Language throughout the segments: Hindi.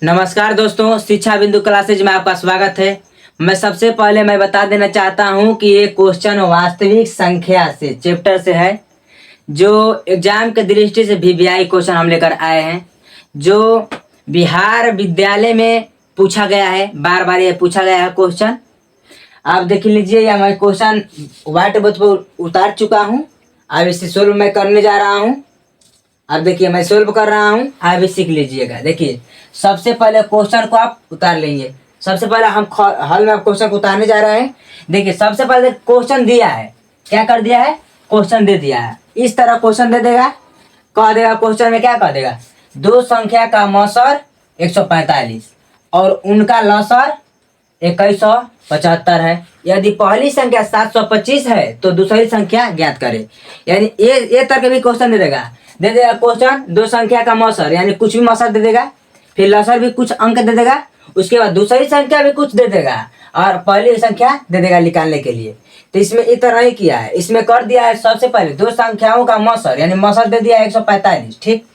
नमस्कार दोस्तों, शिक्षा बिंदु क्लासेज में आपका स्वागत है। मैं सबसे पहले बता देना चाहता हूं कि ये क्वेश्चन वास्तविक संख्या से चैप्टर से है, जो एग्जाम के दृष्टि से वीवीआई क्वेश्चन हम लेकर आए हैं, जो बिहार विद्यालय में पूछा गया है। बार बार ये पूछा गया है क्वेश्चन। आप देख लीजिए, या मैं क्वेश्चन व्हाइट बोर्ड पर उतार चुका हूँ। अब इसे सोल्व मैं करने जा रहा हूँ। अब देखिए, मैं सोल्व कर रहा हूँ, आप भी सीख लीजिएगा। देखिए, सबसे पहले क्वेश्चन को आप उतार लेंगे। सबसे पहले हम हल में क्वेश्चन को उतारने जा रहे हैं। देखिए, सबसे पहले क्वेश्चन दिया है, क्या कर दिया है, क्वेश्चन दे दिया है। इस तरह क्वेश्चन दे देगा, कह देगा क्वेश्चन में, क्या कह देगा, दो संख्या का मौसर 145 और उनका लौसर 2175 है। यदि पहली संख्या 725 है तो दूसरी संख्या ज्ञात करे। यानी ये तरह के भी क्वेश्चन दे देगा क्वेश्चन। दो संख्या का मौसर यानी कुछ भी मौसर दे देगा, फिर लौसर भी कुछ अंक दे देगा, उसके बाद दूसरी संख्या भी कुछ दे देगा और पहली संख्या दे देगा निकालने के लिए। तो इसमें इस तरह ही किया है। इसमें कर दिया है सबसे पहले दो संख्याओं का मौसर, यानी मौसर दे दिया है 145। ठीक,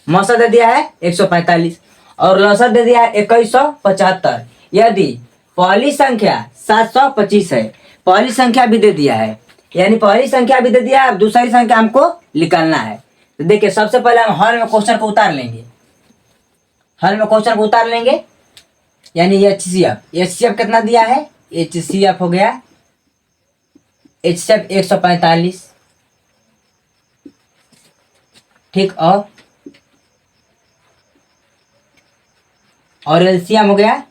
मौसर दे दिया है 145 और लौसर दे दिया है 2175। यदि पहली संख्या 725 है, पहली संख्या भी दे दिया है, यानी पहली संख्या भी दे दिया है, दूसरी संख्या हमको निकालना है। तो देखिए, सबसे पहले हम हल में क्वेश्चन को उतार लेंगे। हल में क्वेश्चन को उतार लेंगे, यानी एचसीएफ कितना दिया है, एचसीएफ हो गया, एचसीएफ 145। ठीक, और एलसीएम हो गया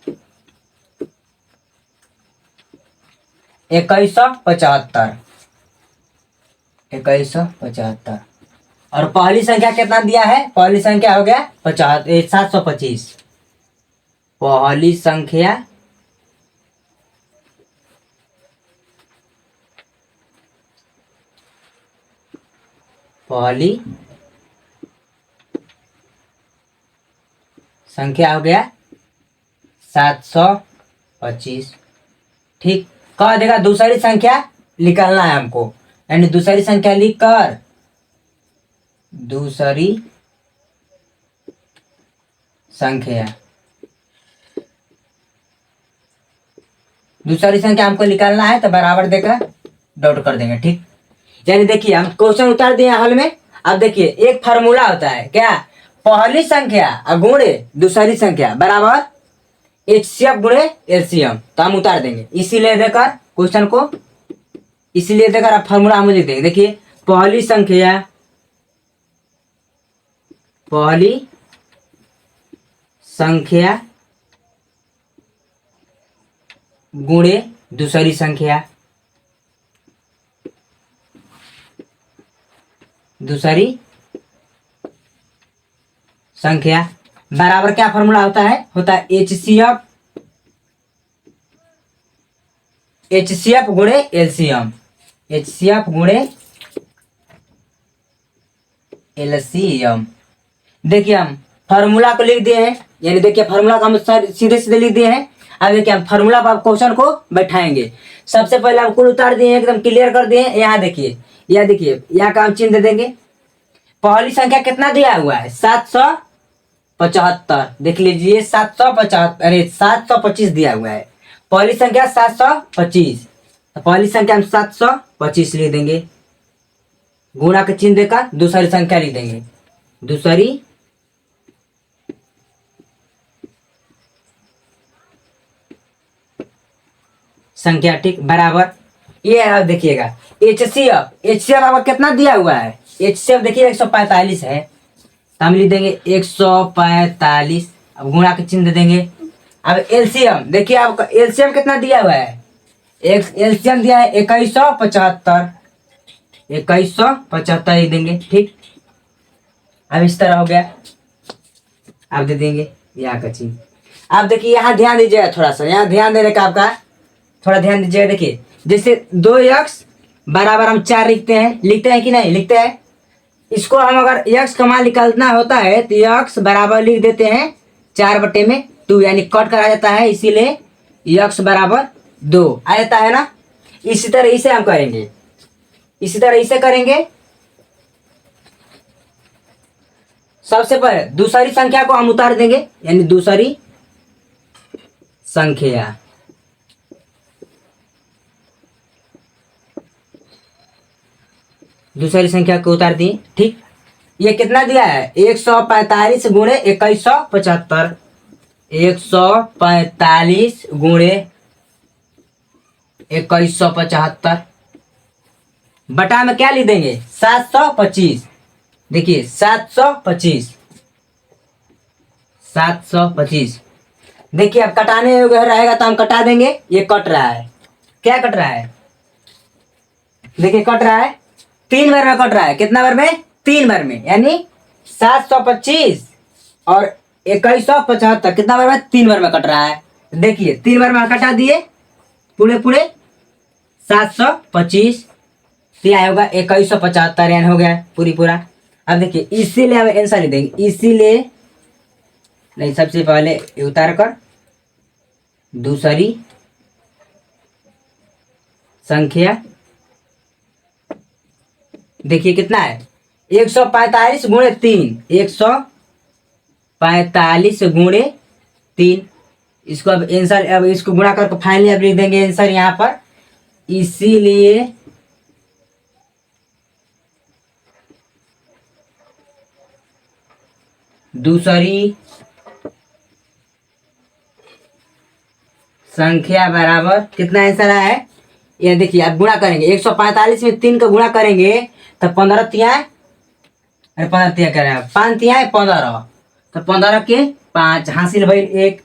2175। 2175 और पहली संख्या कितना दिया है, पहली संख्या हो गया 725। पहली संख्या हो गया 725। ठीक, कह देगा दूसरी संख्या निकालना है हमको, यानी दूसरी संख्या लिख कर दूसरी संख्या हमको निकालना है, तो बराबर देकर डॉट कर देंगे। ठीक, यानी देखिए, हम क्वेश्चन उतार दिए हल में। अब देखिए, एक फार्मूला होता है, क्या, पहली संख्या गुणे दूसरी संख्या बराबर एचसीएफ गुणे एलसीएम। तो हम उतार देंगे, इसीलिए देकर क्वेश्चन को, इसीलिए देकर आप फार्मूला हम लिख देंगे। देखिए, पहली संख्या गुणे दूसरी संख्या बराबर क्या फॉर्मूला होता है, एचसीएफ गुणे एलसीएम। एचसीएफ गुणे एलसीएम। देखिए, हम फार्मूला को लिख दिए हैं, यानी देखिए फार्मूला को हम सीधे सीधे लिख दिए हैं। अब देखिए, हम फार्मूला पर क्वेश्चन को बैठाएंगे। सबसे पहले हम कुल उतार दिए हैं, एकदम क्लियर कर दिए हैं। यहाँ देखिए, यहाँ का हम चिन्ह दे देंगे। पहली संख्या कितना दिया हुआ है, 775। देख लीजिए, 775, अरे 725 दिया हुआ है। पहली संख्या 725, तो पहली संख्या हम 725 लिख देंगे। गुणा का चिन्ह देकर दूसरी संख्या लिख देंगे, दूसरी संख्या। ठीक, बराबर ये अब देखिएगा, एचसीएफ आपका कितना दिया हुआ है, एचसीएफ देखिए 145 है, तो हम लिख देंगे 145। अब गुणा के चिन्ह दे देंगे। अब एलसीएम देखिए, आपका एलसीएम कितना दिया हुआ है, एलसीएम दिया है 2175। 2175 लिख देंगे। ठीक, अब इस तरह हो गया। आप दे देंगे यहाँ का चिन्ह। आप देखिए, यहाँ ध्यान दीजिएगा, थोड़ा सा यहाँ ध्यान देने का आपका थोड़ा ध्यान दीजिएगा। देखिए, जैसे 2x बराबर हम 4 लिखते हैं कि नहीं लिखते हैं। इसको हम अगर x का मान निकालना होता है तो x बराबर लिख देते हैं 4/2, यानी कट करा जाता है, इसीलिए x बराबर 2 आ जाता है ना। इसी तरह इसे हम करेंगे, इसी तरह इसे करेंगे। सबसे पहले दूसरी संख्या को हम उतार देंगे, यानी दूसरी संख्या, दूसरी संख्या को उतार दिए। ठीक, ये कितना दिया है? 145 गुणे 2175, 145 गुणे 2175 बटा में क्या लिख देंगे? 725। देखिए 725, 725। देखिए अब कटाने योग्य रहेगा तो हम कटा देंगे। ये कट रहा है, क्या कट रहा है? देखिए कट रहा है, 3 बार में कट रहा है। कितना बार में? 3 बार में, यानी 725 और 2175 कितना बार में? 3 बार में कट रहा है। देखिए 3 बार में कटा दिए, पूरे पूरे 725, यह होगा 2175, यानी हो गया पूरी पूरा। अब देखिए इसीलिए हम आंसर लिख देंगे, इसीलिए नहीं, सबसे पहले उतार कर दूसरी संख्या। देखिए कितना है? 145 गुणे 3, 145 गुणे 3। इसको अब आंसर, अब इसको गुणा करके फाइनली अब लिख देंगे आंसर यहाँ पर। इसीलिए दूसरी संख्या बराबर कितना आंसर है? ये देखिए अब गुणा करेंगे, 145 में 3 का गुणा करेंगे तो 15 तिया, अरे 15 तिया कह रहे हैं, 5 तिया 15, तो 15 के 5 हासिल भाई 1,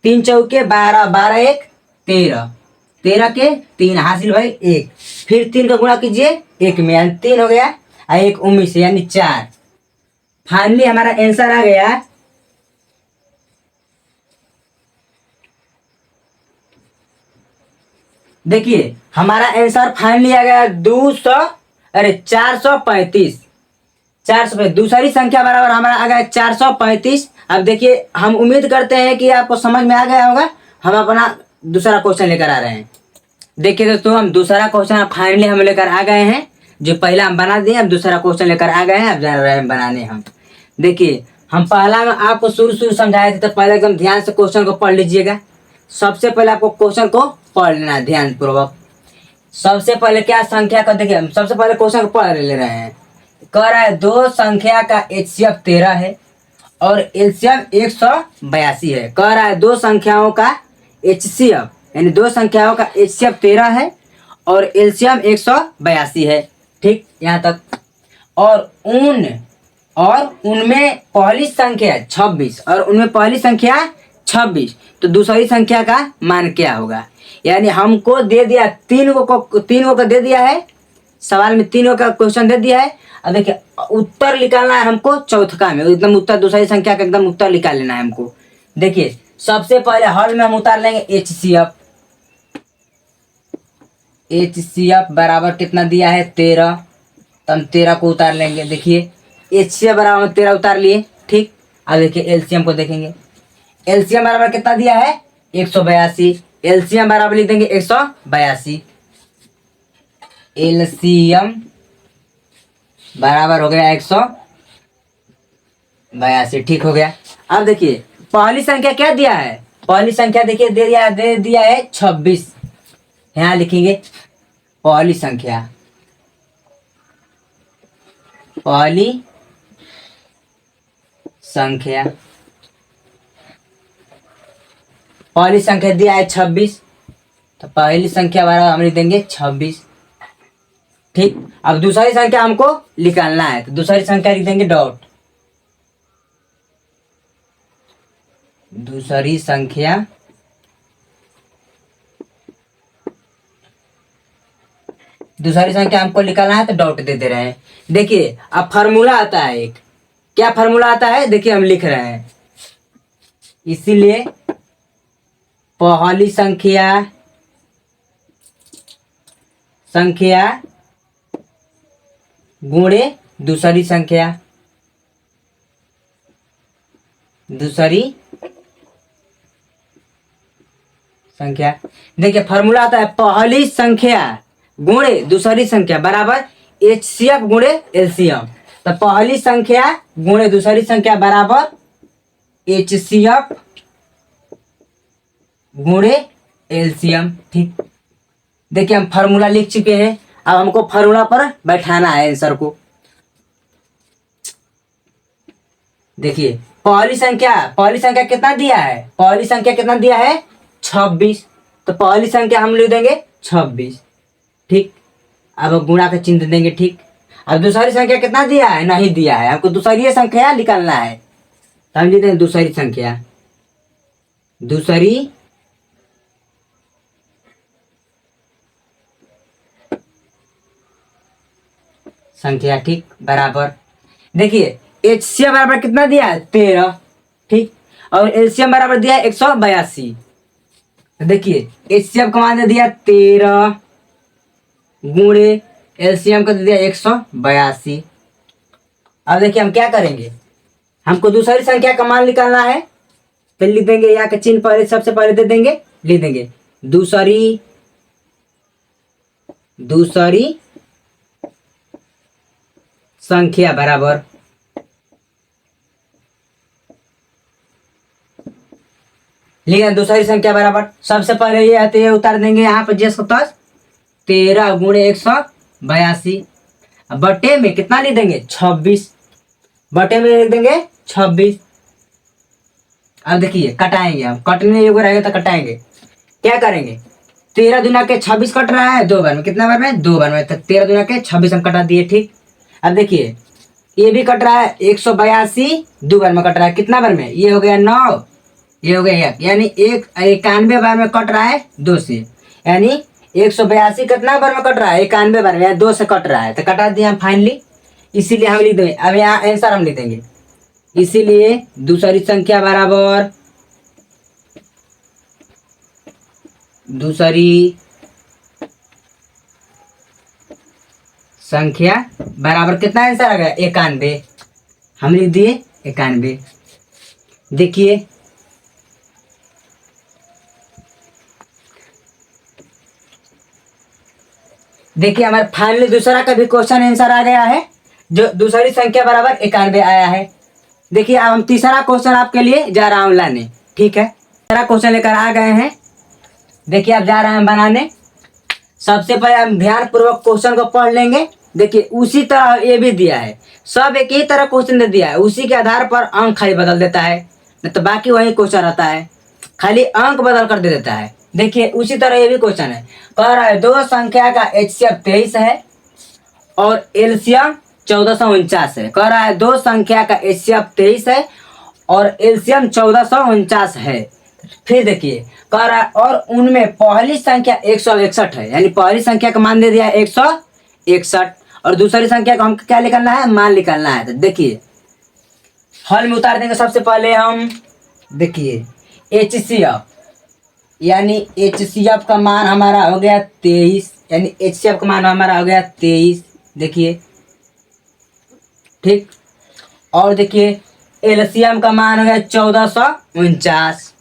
3 चौके 12, 12 1 13, 13 के 3 हासिल भाई 1, फिर 3 का गुणा कीजिए 1 में, यानी 3 हो गया और 1 19 से, यानी 4। फाइनली हमारा आंसर आ गया देखिए हमारा आंसर फाइनली आ गया 435, 435। दूसरी संख्या बराबर हमारा आ गया 435। अब देखिए हम उम्मीद करते हैं कि आपको समझ में आ गया होगा। हम अपना दूसरा क्वेश्चन लेकर आ रहे हैं। देखिए दोस्तों, हम दूसरा क्वेश्चन फाइनली हम लेकर आ गए हैं। जो पहला हम बना दिए, अब दूसरा क्वेश्चन लेकर आ गए हैं, अब जा रहे हैं बनाने हम। देखिए हम पहला में आपको शुरू समझाए थे, तो पहले एकदम ध्यान से क्वेश्चन को पढ़ लीजिएगा। सबसे पहले आपको क्वेश्चन को पढ़ लेना है ध्यान पूर्वक। सबसे पहले क्या संख्या का, देखिए हम सबसे पहले क्वेश्चन को पढ़ ले रहे हैं। कह रहा है दो संख्या का HCF 13 है और LCM 182 है। कह रहा है दो संख्याओं का HCF, यानी दो संख्याओं का HCF 13 है और LCM 182 है। ठीक, यहाँ तक। और उनमें पहली संख्या 26 और उनमें पहली संख्या 26, तो दूसरी संख्या का मान क्या होगा? यानी हमको दे दिया तीन को दे दिया है, सवाल में 3 का क्वेश्चन दे दिया है। अब देखिए उत्तर निकालना है हमको चौथका में, एकदम उत्तर दूसरी संख्या का एकदम उत्तर निकाल लेना है हमको। देखिए सबसे पहले हल में हम उतार लेंगे HCF बराबर कितना दिया है? 13, तो हम 13 को उतार लेंगे। देखिए HCF बराबर 13 उतार लिए। ठीक, अब देखिए LCM को देखेंगे। LCM बराबर कितना दिया है? 182। LCM बराबर लिख देंगे 182। LCM बराबर हो गया 182। ठीक हो गया। अब देखिए पहली संख्या क्या दिया है? पहली संख्या देखिए दे दिया है 26। यहाँ लिखेंगे पहली संख्या, पहली संख्या दिया है 26, तो पहली संख्या बराबर हम लिख देंगे 26। ठीक, अब दूसरी संख्या हमको निकालना है, तो दूसरी संख्या लिख देंगे डॉट। दूसरी संख्या हमको निकालना है, तो डॉट दे दे रहे हैं। देखिए अब फार्मूला आता है एक, क्या फार्मूला आता है? देखिए हम लिख रहे हैं, इसीलिए पहली संख्या गुणे दूसरी संख्या, देखिए फार्मूला आता है पहली संख्या गुणे दूसरी संख्या बराबर HCF गुणे LCM। तो पहली संख्या गुणे दूसरी संख्या बराबर HCF गुणे एलसीएम। ठीक, देखिए हम फार्मूला लिख चुके हैं, अब हमको फार्मूला पर बैठाना है आंसर को। देखिए पहली संख्या कितना दिया है, पहली संख्या कितना दिया है 26, तो पहली संख्या हम लिख देंगे 26। ठीक, अब गुणा का चिन्ह देंगे। ठीक, अब दूसरी संख्या कितना दिया है, नहीं दिया है, हमको दूसरी संख्या निकालना है, तो हम लिखते हैं दूसरी संख्या। ठीक, बराबर देखिए HCF बराबर कितना दिया है 13। ठीक, और एलसीएम बराबर दिया है 182। तो देखिए HCF का मान दे दिया 13 गुणे एलसीएम का दे दिया 182। अब देखिए हम क्या करेंगे, हमको दूसरी संख्या का मान निकालना है, तो लिख देंगे यहाँ का चिन्ह पहले सबसे पहले दे देंगे, लिख देंगे दूसरी संख्या बराबर लिखा दूसरी संख्या बराबर सबसे पहले ये आते हैं उतार देंगे यहाँ पर जैसे 13 गुणे 182। बटे में कितना लिख देंगे 26, बटे में लिख देंगे 26। अब देखिए कटाएंगे हम, कटने योग्य रहेगा तो कटाएंगे। क्या करेंगे, 13 दुना के 26 कट रहा है 2 बार में, कितना बार में 2 बार में, तो 13 दुना के 26 हम कटा दिए। ठीक, अब देखिए ये भी कट रहा है 182 2 बार में कट रहा है, कितना बार में, ये हो गया 9, ये हो गया 1, यानी 91 बार में कट रहा है 2 से, यानी 182 कितना बार में कट रहा है 91 बार में, 2 से कट रहा है, तो कटा दिया हम फाइनली। इसीलिए हम लिख देंगे, अब यहाँ आंसर हम लिख देंगे, इसीलिए दूसरी संख्या बराबर कितना आंसर आ गया 91, हम लिख दिए 91। देखिए हमारे फाइनली दूसरा का भी क्वेश्चन आंसर आ गया है, जो दूसरी संख्या बराबर 91 आया है। देखिए अब हम तीसरा क्वेश्चन आपके लिए जा रहा हूँ लाने। ठीक है, तीसरा क्वेश्चन लेकर आ गए हैं, देखिए अब जा रहे हैं बनाने। सबसे पहले हम ध्यान पूर्वक क्वेश्चन को पढ़ लेंगे। देखिए उसी तरह ये भी दिया है, सब एक ही तरह क्वेश्चन दे दिया है, उसी के आधार पर अंक खाली बदल देता है, नहीं तो बाकी वही क्वेश्चन रहता है, खाली अंक बदल कर दे देता है। देखिए उसी तरह ये भी क्वेश्चन है, कह रहा है दो संख्या का HCF 23 है और एलसीएम 1449 है। कह रहा है दो संख्या का HCF 23 है और एलसीएम 1449 है। फिर देखिए कह रहा है और उनमें पहली संख्या 161 है, यानी पहली संख्या का मान दे दिया 161 और दूसरी संख्या का हमको क्या निकालना है, मान निकालना है। तो देखिए हल में उतार देंगे। सबसे पहले हम देखिए HCF, यानी HCF का मान हमारा हो गया 23, यानी HCF का मान हमारा हो गया 23। देखिए ठीक, और देखिए एलसीएम का मान हो गया 1449,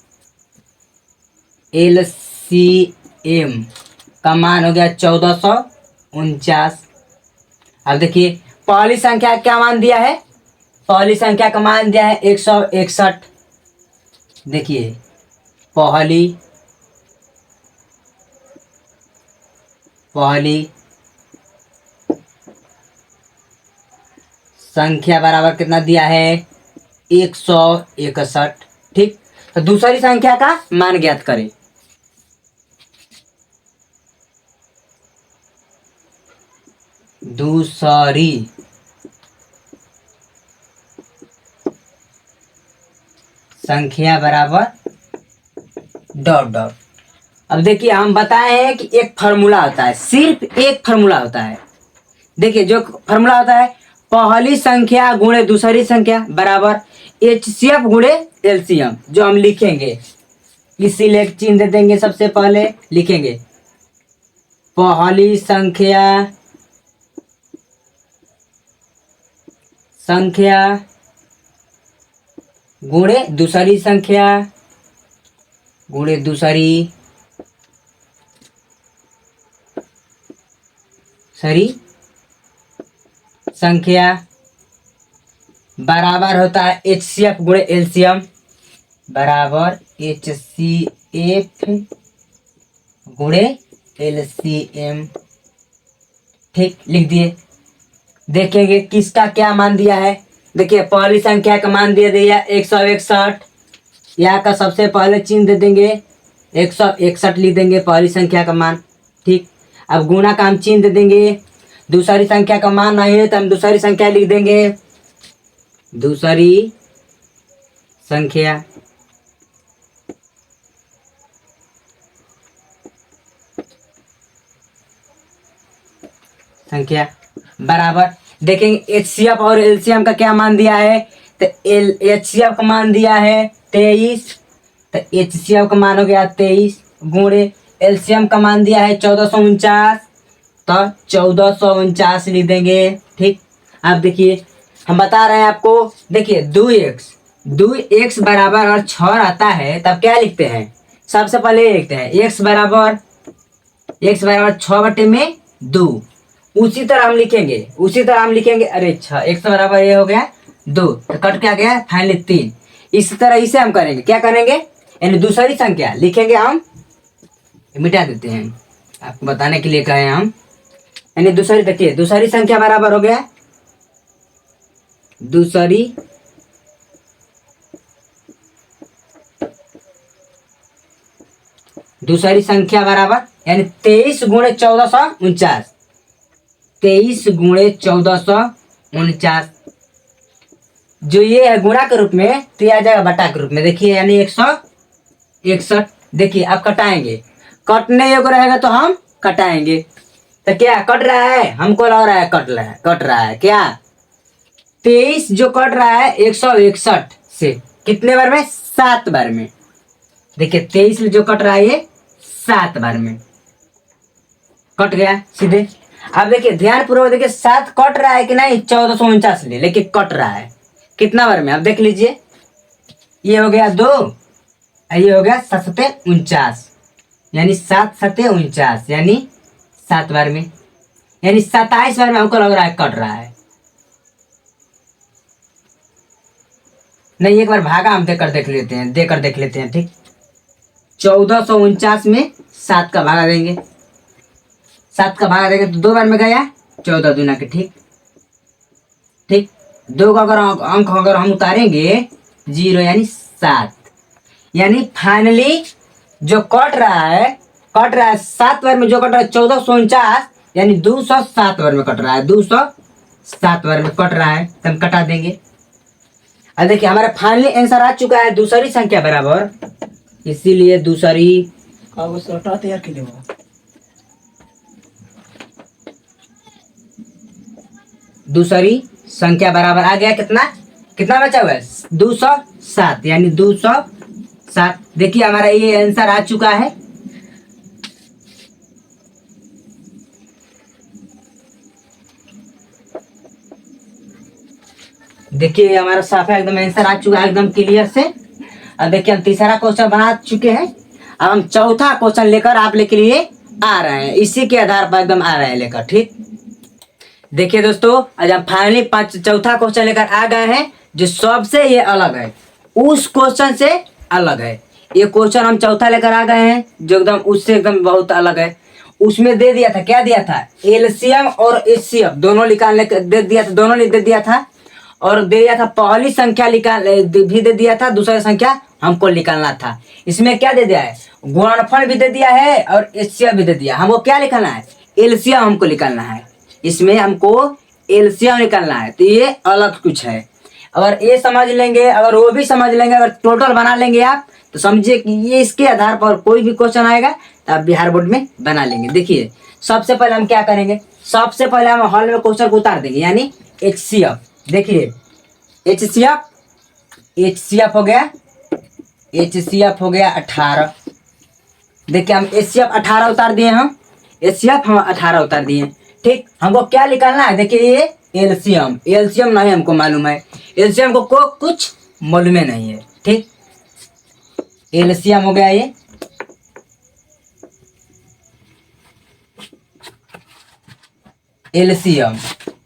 एलसीएम का मान हो गया 1449। अब देखिए पहली संख्या क्या मान दिया है, पहली संख्या का मान दिया है 161। देखिए पहली संख्या बराबर कितना दिया है 161। ठीक, तो दूसरी संख्या का मान ज्ञात करें। दूसरी संख्या बराबर डॉट डॉट। अब देखिए हम बताए हैं कि एक फार्मूला होता है, सिर्फ एक फार्मूला होता है। देखिए जो फार्मूला होता है पहली संख्या गुणे दूसरी संख्या बराबर HCF गुणे एलसीएम, जो हम लिखेंगे इसीलिए एक चिन्ह दे देंगे। सबसे पहले लिखेंगे पहली संख्या गुणे दूसरी संख्या गुणे दूसरी संख्या बराबर होता है HCF गुणे एलसीएम बराबर HCF गुणे एलसीएम। ठीक, लिख दिए। देखेंगे किसका क्या मान दिया है। देखिए पहली संख्या का मान दे दिया 161। यहाँ का सबसे पहले चिन्ह दे देंगे 161 लिख देंगे पहली संख्या का मान। ठीक, अब गुणा का हम चिन्ह दे देंगे। दूसरी संख्या का मान नहीं है तो हम दूसरी संख्या लिख देंगे। दूसरी संख्या बराबर देखेंगे HCF और LCM का क्या मान दिया है। तो HCF का मान दिया है 23, तो HCF का मान हो गया 23 गुणे LCM का मान दिया है 1449, तो 1449 लिख देंगे। ठीक, अब देखिए हम बता रहे हैं आपको। देखिए 2x बराबर और 6 आता है तब क्या लिखते हैं। सबसे पहले लिखते हैं x बराबर 6/2। उसी तरह हम लिखेंगे अरे 6 x बराबर ये हो गया 2 तो कट क्या गया फाइनली 3। इसी तरह इसे हम करेंगे, क्या करेंगे यानी दूसरी संख्या लिखेंगे हम, मिटा देते हैं आपको बताने के लिए कहे हम। यानी दूसरी, देखिए दूसरी संख्या बराबर हो गया दूसरी संख्या बराबर यानी 23 गुणे 1449। 23 गुणे 1449 जो ये है गुणा के रूप में तो आ जाएगा बटा के रूप में। देखिए यानी 161। देखिए अब कटाएंगे, कटने योग्य रहेगा तो हम कटाएंगे। तो क्या कट रहा है, हमको लग रहा है कट रहा है क्या। 23 जो कट रहा है 161 से कितने बार में, 7 बार में। देखिए 23 जो कट रहा है ये 7 बार में कट गया सीधे। अब देखिए ध्यान पूर्वक देखिए 7 कट रहा है कि नहीं 1449 ले, लेकिन कट रहा है कितना बार में। अब देख लीजिए ये हो गया 2, ये हो गया 7 सते 49 यानी 7 सते 49 यानी 7 बार में, यानी 27 बार में हमको लग रहा है कट रहा है। नहीं एक बार भागा हम देकर देख लेते हैं। ठीक, 1449 में 7 का भागा देंगे, 7 का भागा देंगे तो 2 बार में गया 14 दूना के। ठीक, 2 का अगर अंक अगर हम उतारेंगे 0 यानी 7, यानी फाइनली जो कट रहा है 7 बार में। जो कट रहा है 1449 यानी 207 बार में कट रहा है, 207 बार में कट रहा है तो हम कटा देंगे। अब देखिए हमारा फाइनली आंसर आ चुका है दूसरी संख्या बराबर, इसीलिए दूसरी संख्या बराबर आ गया कितना बचा हुआ है 207 यानी 207। देखिए हमारा ये आंसर आ चुका है। देखिए हमारा साफ है एकदम आंसर आ चुका है एकदम क्लियर से। अब देखिए हम तीसरा क्वेश्चन बना चुके हैं। अब हम चौथा क्वेश्चन लेकर आप लेके लिए आ रहे हैं, इसी के आधार पर एकदम आ रहे हैं लेकर। ठीक, देखिए दोस्तों आज हम फाइनली चौथा क्वेश्चन लेकर आ गए हैं जो सबसे ये अलग है, उस क्वेश्चन से अलग है। ये क्वेश्चन हम चौथा लेकर आ गए हैं जो एकदम उससे एकदम बहुत अलग है। उसमें दे दिया था, क्या दिया था, एलसीएम और एचसीएफ दोनों निकालने दे दिया था, दोनों दे दिया था। और दे दिया था पहली संख्या भी दे दिया था, दूसरी संख्या हमको निकालना था। इसमें क्या दे दिया है, गुणनफल भी दे दिया है और एचसीएफ भी दे दिया। हमको क्या निकालना है, एलसीएम हमको निकालना है। इसमें हमको एलसीएम निकालना है, तो ये अलग कुछ है। अगर ये समझ लेंगे, अगर वो भी समझ लेंगे, अगर टोटल बना लेंगे आप तो समझिए कि ये इसके आधार पर कोई भी क्वेश्चन आएगा तो आप बिहार बोर्ड में बना लेंगे। देखिए सबसे पहले हम क्या करेंगे, सबसे पहले हम हॉल में क्वेश्चन को उतार देंगे यानी एचसीएफ। देखिए एचसीएफ हो गया 18। देखिए हम एचसीएफ 18 उतार दिए, हम एचसीएफ हम 18 उतार दिए। ठीक, हमको क्या निकालना है, देखिए ये एलसीएम नहीं हमको मालूम है, एलसीएम को कुछ मालूम नहीं है। ठीक, एलसीएम हो गया ये, एलसीएम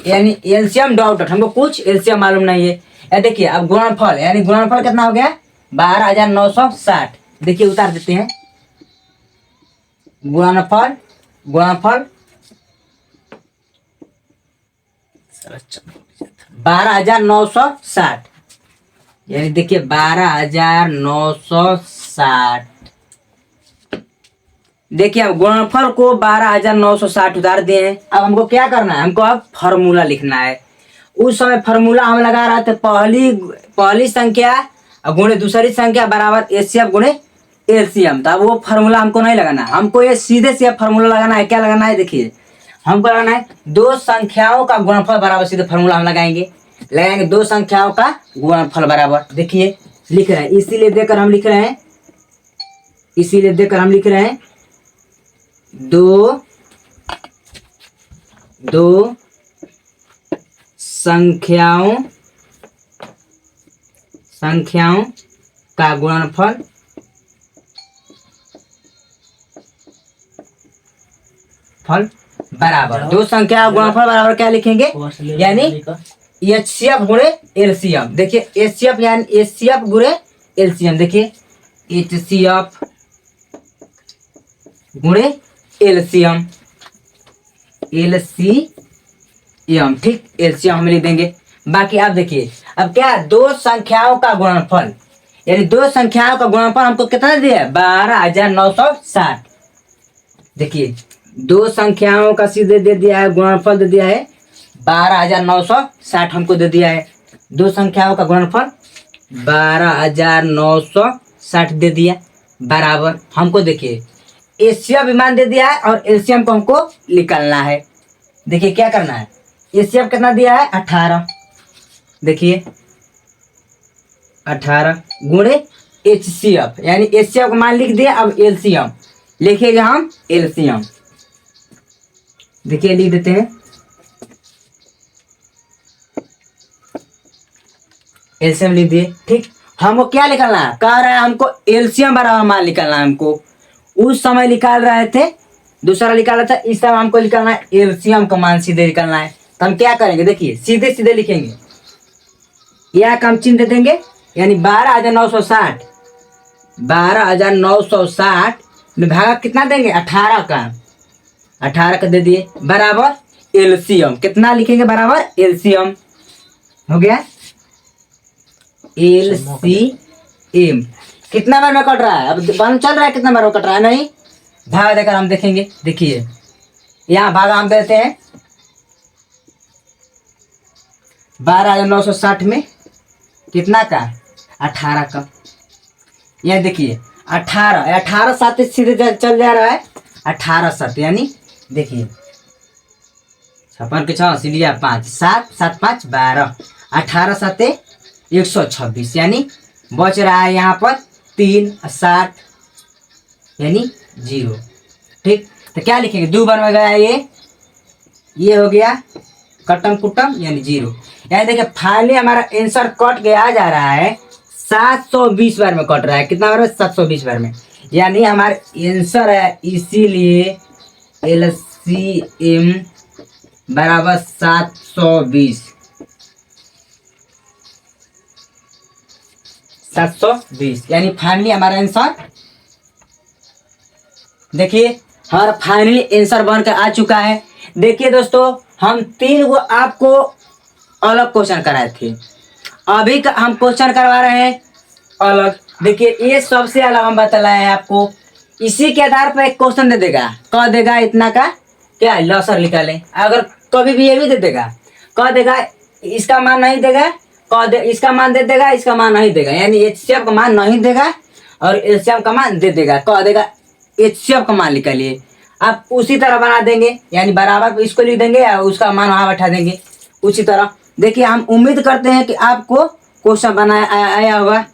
यानी एलसीएम डॉट हमको कुछ एलसीएम मालूम नहीं है। या देखिए अब गुणनफल, यानी गुणनफल कितना हो गया 12,960। देखिए उतार देते हैं गुणनफल, गुणनफल 12,960, यानी देखिए 12,960। देखिए अब गुणनफल को 12,960 उतार दिए हैं। अब हमको क्या करना है, हमको अब फॉर्मूला लिखना है। उस समय फॉर्मूला हम लगा रहे थे पहली संख्या गुणे दूसरी संख्या बराबर एचसीएफ गुणे एलसीएम। तो अब वो फॉर्मूला हमको नहीं लगाना, हमको ये सीधे से फॉर्मूला लगाना है। क्या लगाना है, देखिए हमको लगाना है दो संख्याओं का गुणनफल बराबर, सीधे फॉर्मूला हम लगाएंगे दो संख्याओं का गुणनफल बराबर। देखिए लिख रहे हैं, इसीलिए देकर हम लिख रहे हैं दो संख्याओं का गुणनफल बराबर, दो संख्या का गुणनफल बराबर क्या लिखेंगे, यानी एचसीएफ गुणे एलसीएम। देखिए एचसीएफ यानी एचसीएफ गुणे एलसीएम। देखिए एचसीएफ गुणे एलसीएम, ठीक एलसीएम हम लिख देंगे। बाकी आप देखिए अब क्या, दो संख्याओं का गुणनफल, यानी दो संख्याओं का गुणनफल हमको कितना दिया है 12,960। देखिए दो संख्याओं का सीधे दे दिया है, गुणनफल दे दिया है 12,960 हमको दे दिया है। दो संख्याओं का गुणनफल 12,960 दे दिया बराबर, हमको देखिए एचसीएफ भी मान दे दिया है और एलसीएम को हमको निकालना है। देखिए क्या करना है, एचसीएफ कितना दिया है 18। देखिए 18 गुणे एचसीएफ, यानी एचसीएफ का मान लिख दिया। अब एलसीएम लिखेगा हम एलसीएम। देखिए लिख देते हैं एलसीएम लिख दिए। ठीक, हमको क्या निकालना है, कह रहा है हमको एलसीएम बराबर मान निकालना है। हमको उस समय निकाल रहे थे, दूसरा निकाला था, इस समय हमको निकालना है एलसीएम का मान सीधे निकालना है। तो हम क्या करेंगे, देखिए सीधे सीधे लिखेंगे, यह का हम चिन्ह दे देंगे, यानी 12,960 में भागा कितना देंगे 18 का दे दिए बराबर एलसीएम। कितना लिखेंगे बराबर एलसीएम, हो गया एलसीएम। कितना बार में कट रहा है, अब बन चल रहा है, कितना बार में कट रहा है, नहीं भागा देकर हम देखेंगे। देखिए यहाँ भागा हम देते हैं 12,960 में कितना का 18 का, यह देखिए 18 साथ सीधे चल जा रहा है 18 साथ, यानी देखिए 56 के 6 लिया 5 7 7 5 12, 18 साथ 126, यानी बच रहा है यहाँ पर 3 7 यानी 0। ठीक, तो क्या लिखेंगे, दो बार में गया ये हो गया कटम कुटम यानी 0। यानी देखिए फाइनली हमारा आंसर कट गया जा रहा है 720 बार में कट रहा है। कितना बार में 720 बार में, यानी हमारा आंसर है, इसीलिए एलसीएम बराबर 720। यानी फाइनली हमारा आंसर, देखिए हमारा फाइनली आंसर बनकर आ चुका है। देखिए दोस्तों हम 3 को आपको अलग क्वेश्चन कराए थे, अभी का हम क्वेश्चन करवा रहे हैं अलग। देखिए ये सबसे अलग हम बतलाए हैं आपको, इसी के आधार पर एक क्वेश्चन दे देगा, कह देगा इतना का क्या लॉसर निकालें। अगर कभी भी ये भी दे देगा, कह देगा इसका मान नहीं देगा, कह दे इसका मान दे देगा, इसका मान नहीं देगा, यानी एचसीएफ का मान नहीं देगा और एलसीएम का मान दे देगा, कह देगा एचसीएफ का मान निकालिए। आप उसी तरह बना देंगे, यानी बराबर इसको लिख देंगे या उसका मान वहाँ बैठा देंगे उसी तरह। देखिए हम उम्मीद करते हैं कि आपको क्वेश्चन बनाया आया होगा।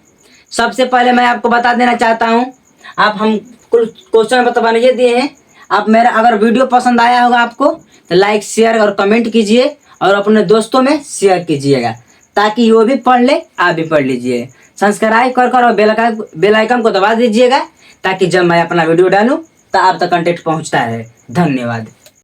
सबसे पहले मैं आपको बता देना चाहता हूँ, आप हम कुछ क्वेश्चन बनाइए दिए हैं। आप मेरा अगर वीडियो पसंद आया होगा आपको तो लाइक शेयर और कमेंट कीजिए और अपने दोस्तों में शेयर कीजिएगा, ताकि वो भी पढ़ ले, आप भी पढ़ लीजिए। सब्सक्राइब कर और बेल आइकन को दबा दीजिएगा, ताकि जब मैं अपना वीडियो डालूँ तो आप तक कंटेंट पहुँचता है। धन्यवाद।